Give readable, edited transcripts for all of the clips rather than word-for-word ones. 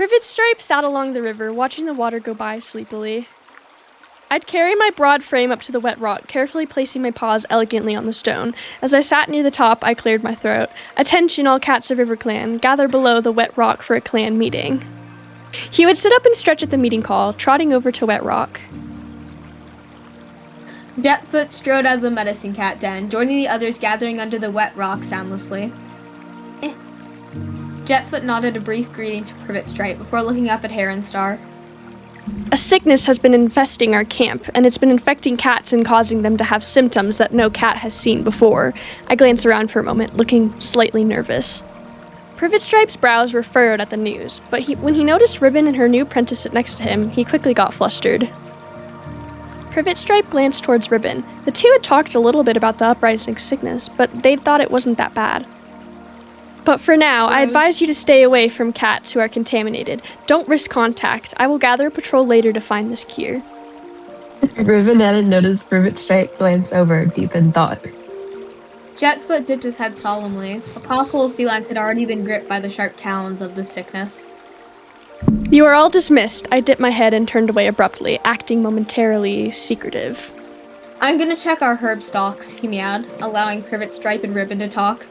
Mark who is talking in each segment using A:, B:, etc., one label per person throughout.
A: Privitstripe sat along the river, watching the water go by sleepily. I'd carry my broad frame up to the wet rock, carefully placing my paws elegantly on the stone. As I sat near the top, I cleared my throat. Attention, all cats of RiverClan, gather below the wet rock for a clan meeting. He would sit up and stretch at the meeting call, trotting over to Wet Rock.
B: Jetfoot strode out of the medicine cat den, joining the others gathering under the wet rock soundlessly. Jetfoot nodded a brief greeting to Privitstripe before looking up at Heronstar.
A: A sickness has been infesting our camp, and it's been infecting cats and causing them to have symptoms that no cat has seen before. I glanced around for a moment, looking slightly nervous. Privitstripe's brows were furrowed at the news, but when he noticed Ribbon and her new apprentice sit next to him, he quickly got flustered. Privitstripe glanced towards Ribbon. The two had talked a little bit about the uprising sickness, but they'd thought it wasn't that bad. But for now, I advise you to stay away from cats who are contaminated. Don't risk contact. I will gather a patrol later to find this cure.
C: Ribbon hadn't noticed Privitstripe glance over, deep in thought.
B: Jetfoot dipped his head solemnly. A powerful of felines had already been gripped by the sharp talons of the sickness.
A: You are all dismissed. I dipped my head and turned away abruptly, acting momentarily secretive.
B: I'm gonna check our herb stocks, he meowed, allowing Privitstripe and Ribbon to talk.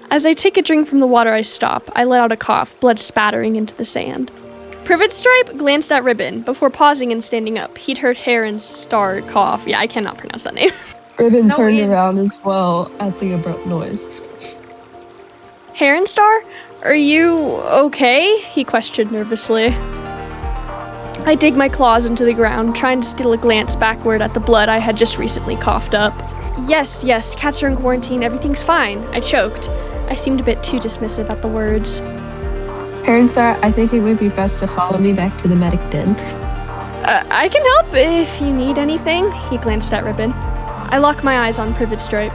A: As I take a drink from the water, I stop. I let out a cough, blood spattering into the sand. Privitstripe glanced at Ribbon before pausing and standing up. He'd heard Heronstar cough. Yeah, I cannot pronounce that name.
C: Ribbon turned around as well at the abrupt noise.
A: Heronstar? Are you okay? He questioned nervously. I dig my claws into the ground, trying to steal a glance backward at the blood I had just recently coughed up. Yes, cats are in quarantine. Everything's fine. I choked. I seemed a bit too dismissive at the words.
C: Heronstar, I think it would be best to follow me back to the medic den.
A: I can help if you need anything. He glanced at Ribbon. I locked my eyes on Privitstripe.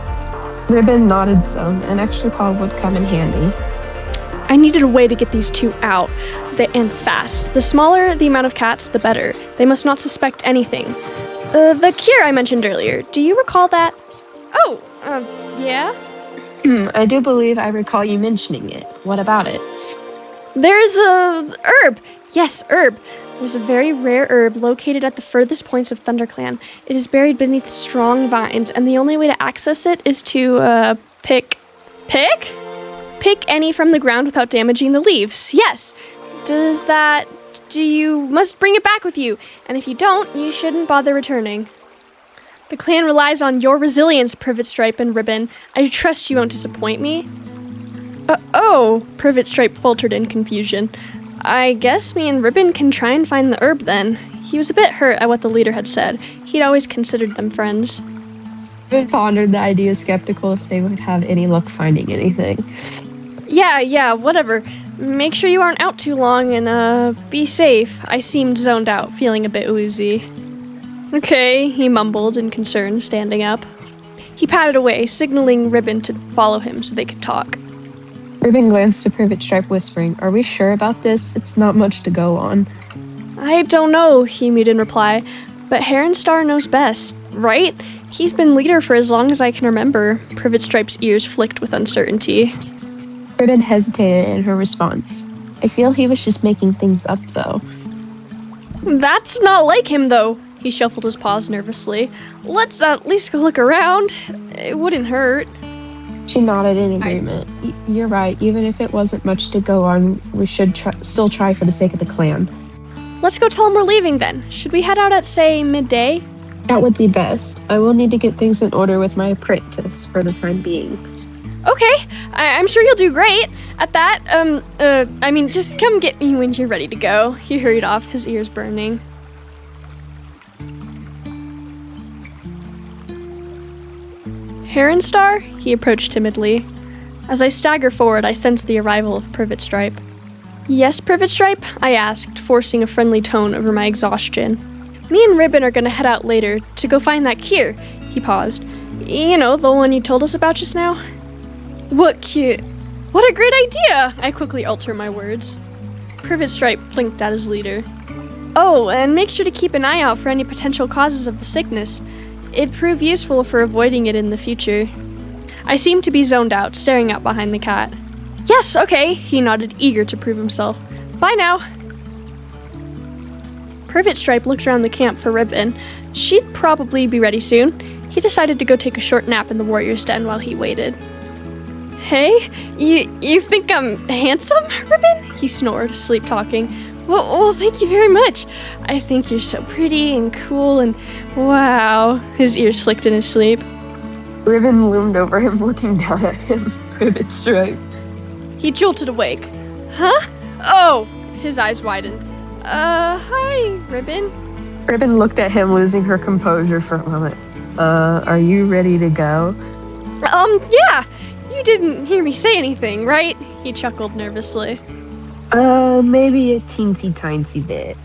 C: Ribbon nodded some. An extra paw would come in handy.
A: I needed a way to get these two out, and fast. The smaller the amount of cats, the better. They must not suspect anything. The cure I mentioned earlier, do you recall that? Oh, yeah?
C: I do believe I recall you mentioning it. What about it?
A: There's a herb. Yes, herb. There's a very rare herb located at the furthest points of ThunderClan. It is buried beneath strong vines, and the only way to access it is to, pick any from the ground without damaging the leaves. Yes. You must bring it back with you, and if you don't, you shouldn't bother returning. The clan relies on your resilience, Privitstripe and Ribbon. I trust you won't disappoint me. Privitstripe faltered in confusion. I guess me and Ribbon can try and find the herb then. He was a bit hurt at what the leader had said. He'd always considered them friends.
C: Ribbon pondered the idea, skeptical if they would have any luck finding anything.
A: Yeah, whatever. Make sure you aren't out too long and, be safe. I seemed zoned out, feeling a bit woozy. Okay, he mumbled in concern, standing up. He patted away, signaling Ribbon to follow him so they could talk.
C: Ribbon glanced at Privitstripe, whispering, "Are we sure about this? It's not much to go on."
A: I don't know, he mewed in reply, but Heronstar knows best, right? He's been leader for as long as I can remember. Privitstripe's ears flicked with uncertainty.
C: Ribbon hesitated in her response. I feel he was just making things up, though.
A: That's not like him, though. He shuffled his paws nervously. Let's at least go look around. It wouldn't hurt.
C: She nodded in agreement. You're right. Even if it wasn't much to go on, we should still try for the sake of the clan.
A: Let's go tell him we're leaving, then. Should we head out at, say, midday?
C: That would be best. I will need to get things in order with my apprentice for the time being.
A: Okay, I'm sure you'll do great at that. Just come get me when you're ready to go. He hurried off, his ears burning. Heronstar? He approached timidly. As I stagger forward, I sensed the arrival of Privitstripe. Yes, Privitstripe? I asked, forcing a friendly tone over my exhaustion. Me and Ribbon are gonna head out later to go find that cure. He paused. You know, the one you told us about just now? What cure? What a great idea! I quickly alter my words. Privitstripe blinked at his leader. Oh, and make sure to keep an eye out for any potential causes of the sickness. It'd prove useful for avoiding it in the future. I seemed to be zoned out, staring out behind the cat. Yes, okay, he nodded, eager to prove himself. Bye now. Privitstripe looked around the camp for Ribbon. She'd probably be ready soon. He decided to go take a short nap in the warrior's den while he waited. Hey, you think I'm handsome, Ribbon? He snored, sleep-talking. Well, thank you very much. I think you're so pretty and cool and wow. His ears flicked in his sleep.
C: Ribbon loomed over him, looking down at him. Privitstripe.
A: He jolted awake. Huh? Oh! His eyes widened. Hi, Ribbon.
C: Ribbon looked at him, losing her composure for a moment. Are you ready to go?
A: Yeah! You didn't hear me say anything, right? He chuckled nervously.
C: Maybe a teensy-tiny bit.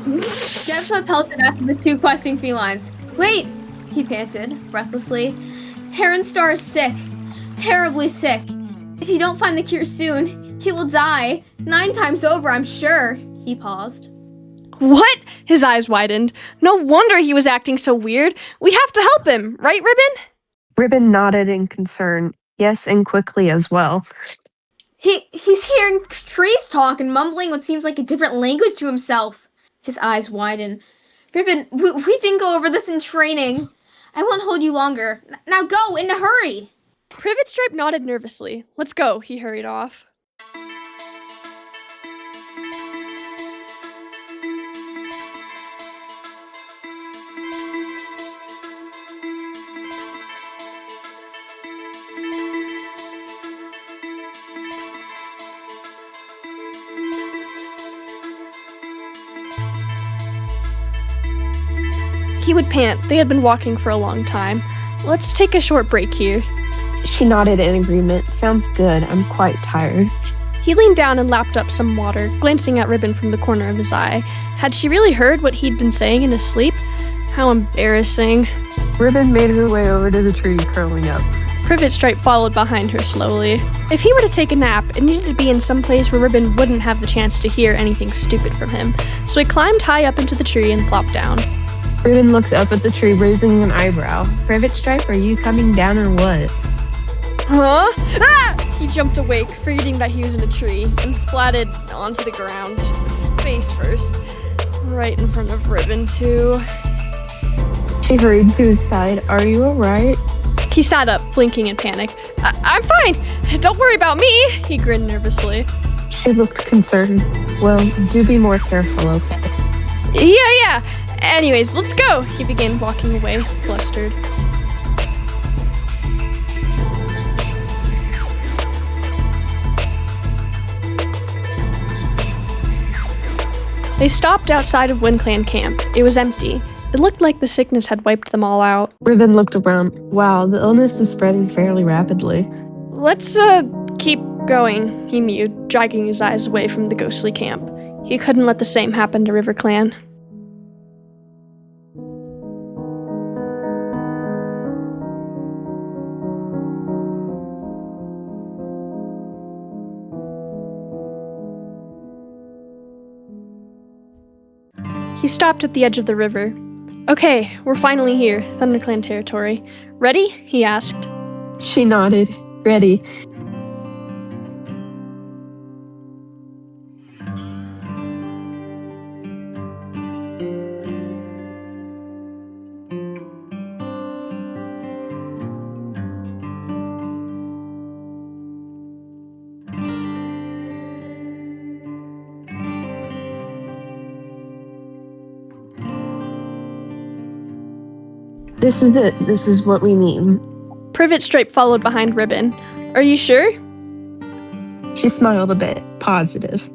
B: Jetfoot pelted after the two questing felines. Wait, he panted, breathlessly. Heronstar is sick. Terribly sick. If you don't find the cure soon, he will die. 9 times over, I'm sure. He paused.
A: What? His eyes widened. No wonder he was acting so weird. We have to help him, right, Ribbon?
C: Ribbon nodded in concern. Yes, and quickly as well.
B: He's hearing trees talk and mumbling what seems like a different language to himself. His eyes widened. Ribbon, we didn't go over this in training. I won't hold you longer. Now go, in a hurry.
A: Privitstripe nodded nervously. Let's go, he hurried off. He would pant. They had been walking for a long time. Let's take a short break here.
C: She nodded in agreement. Sounds good. I'm quite tired.
A: He leaned down and lapped up some water, glancing at Ribbon from the corner of his eye. Had she really heard what he'd been saying in his sleep? How embarrassing.
C: Ribbon made her way over to the tree, curling up.
A: Privitstripe followed behind her slowly. If he were to take a nap, it needed to be in some place where Ribbon wouldn't have the chance to hear anything stupid from him. So he climbed high up into the tree and plopped down.
C: Ribbon looked up at the tree, raising an eyebrow. Privitstripe, are you coming down or what?
A: Huh? Ah! He jumped awake, forgetting that he was in a tree, and splatted onto the ground, face first. Right in front of Ribbon, too.
C: She hurried to his side. Are you alright?
A: He sat up, blinking in panic. I'm fine! Don't worry about me! He grinned nervously.
C: She looked concerned. Well, do be more careful, okay?
A: Yeah. Anyways, let's go! He began walking away, flustered. They stopped outside of WindClan camp. It was empty. It looked like the sickness had wiped them all out.
C: Ribbon looked around. Wow, the illness is spreading fairly rapidly.
A: Let's, keep going, he mewed, dragging his eyes away from the ghostly camp. He couldn't let the same happen to RiverClan. He stopped at the edge of the river. Okay, we're finally here, ThunderClan territory. Ready? He asked.
C: She nodded. Ready. This is it. This is what we need.
A: Privitstripe followed behind Ribbon. Are you sure?
C: She smiled a bit, positive.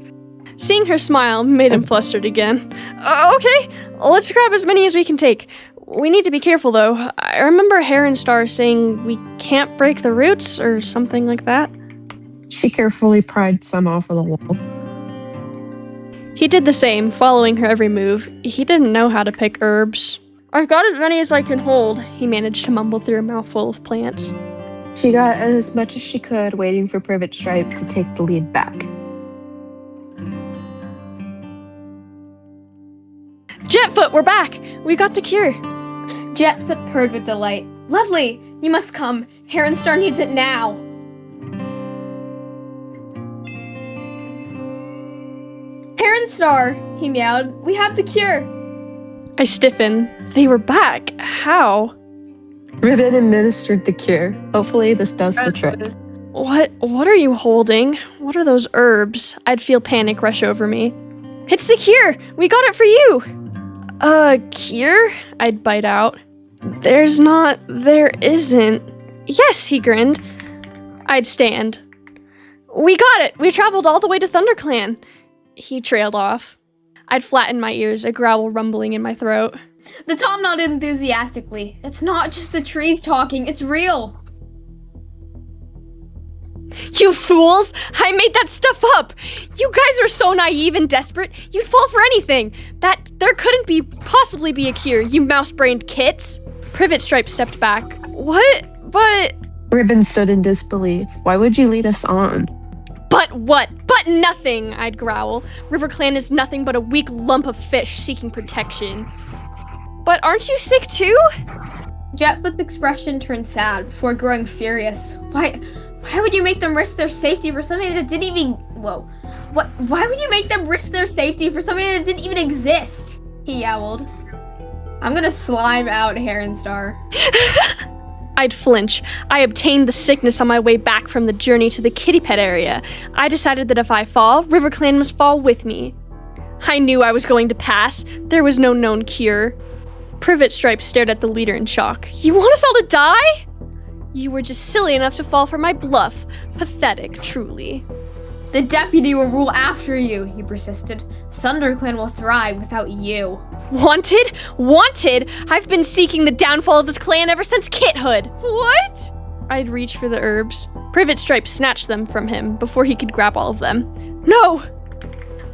A: Seeing her smile made him flustered again. Okay, let's grab as many as we can take. We need to be careful, though. I remember Heronstar saying we can't break the roots or something like that.
C: She carefully pried some off of the wall.
A: He did the same, following her every move. He didn't know how to pick herbs. I've got as many as I can hold, he managed to mumble through a mouthful of plants.
C: She got as much as she could, waiting for Privitstripe to take the lead back.
A: Jetfoot, we're back! We got the cure.
B: Jetfoot purred with delight. Lovely! You must come. Heronstar needs it now. Heronstar, he meowed. We have the cure.
A: I stiffen. They were back. How?
C: Ribbon administered the cure. Hopefully this does the trick.
A: What are you holding? What are those herbs? I'd feel panic rush over me. It's the cure! We got it for you! Cure? I'd bite out. There isn't. Yes, he grinned. I'd stand. We got it! We traveled all the way to ThunderClan. He trailed off. I'd flatten my ears, a growl rumbling in my throat.
B: The Tom nodded enthusiastically. It's not just the trees talking, it's real.
A: You fools! I made that stuff up! You guys are so naive and desperate, you'd fall for anything! There couldn't possibly be a cure, you mouse-brained kits! Privitstripe stepped back. What? But...
C: Ribbon stood in disbelief. Why would you lead us on?
A: But what? But nothing, I'd growl. RiverClan is nothing but a weak lump of fish seeking protection. But aren't you sick too?
B: Jetfoot's expression turned sad before growing furious. Why would you make them risk their safety for something that didn't even... Whoa. Why would you make them risk their safety for something that didn't even exist? He yowled. I'm gonna slime out Heronstar.
A: I'd flinch. I obtained the sickness on my way back from the journey to the kitty pet area. I decided that if I fall, RiverClan must fall with me. I knew I was going to pass. There was no known cure. Privitstripe stared at the leader in shock. You want us all to die? You were just silly enough to fall for my bluff. Pathetic, truly.
B: The deputy will rule after you, he persisted. ThunderClan will thrive without you.
A: Wanted? Wanted? I've been seeking the downfall of this clan ever since kithood. What? I'd reach for the herbs. Privitstripe snatched them from him before he could grab all of them. No!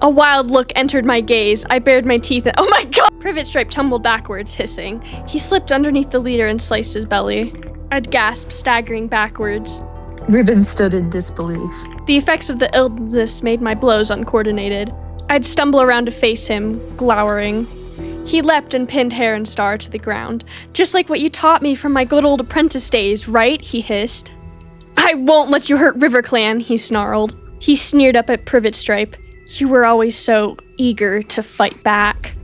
A: A wild look entered my gaze. I bared my teeth and— oh my god! Privitstripe tumbled backwards, hissing. He slipped underneath the leader and sliced his belly. I'd gasp, staggering backwards.
C: Ribbon stood in disbelief.
A: The effects of the illness made my blows uncoordinated. I'd stumble around to face him, glowering. He leapt and pinned Heronstar to the ground. Just like what you taught me from my good old apprentice days, right? He hissed. I won't let you hurt RiverClan, he snarled. He sneered up at Privitstripe. You were always so eager to fight back.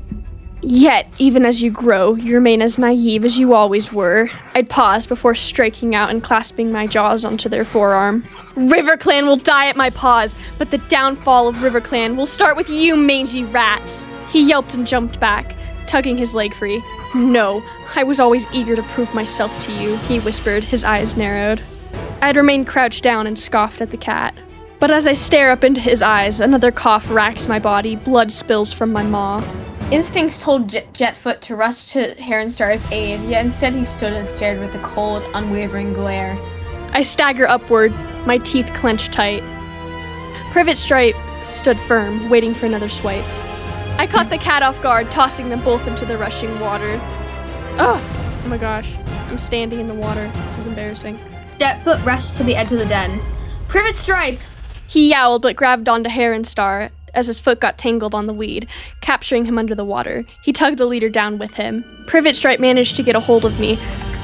A: Yet, even as you grow, you remain as naive as you always were. I'd pause before striking out and clasping my jaws onto their forearm. RiverClan will die at my paws, but the downfall of RiverClan will start with you, mangy rats. He yelped and jumped back, tugging his leg free. No, I was always eager to prove myself to you, he whispered, his eyes narrowed. I'd remained crouched down and scoffed at the cat. But as I stare up into his eyes, another cough racks my body, blood spills from my maw.
B: Instincts told Jetfoot to rush to Heronstar's aid, yet instead he stood and stared with a cold, unwavering glare.
A: I stagger upward, my teeth clenched tight. Privitstripe stood firm, waiting for another swipe. I caught the cat off guard, tossing them both into the rushing water. Oh my gosh, I'm standing in the water. This is embarrassing.
B: Jetfoot rushed to the edge of the den. Privitstripe!
A: He yowled but grabbed onto Heronstar as his foot got tangled on the weed, capturing him under the water. He tugged the leader down with him. Privitstripe managed to get a hold of me,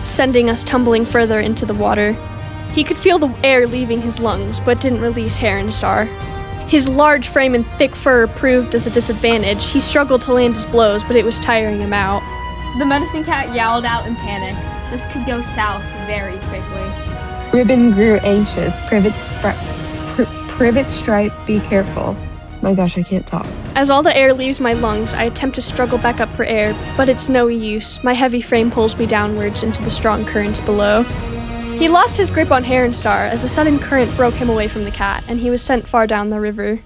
A: sending us tumbling further into the water. He could feel the air leaving his lungs, but didn't release Heronstar. His large frame and thick fur proved as a disadvantage. He struggled to land his blows, but it was tiring him out.
B: The medicine cat yowled out in panic. This could go south very quickly.
C: Ribbon grew anxious. Privitstripe, be careful. My gosh, I can't talk.
A: As all the air leaves my lungs, I attempt to struggle back up for air, but it's no use. My heavy frame pulls me downwards into the strong currents below. He lost his grip on Heronstar as a sudden current broke him away from the cat, and he was sent far down the river.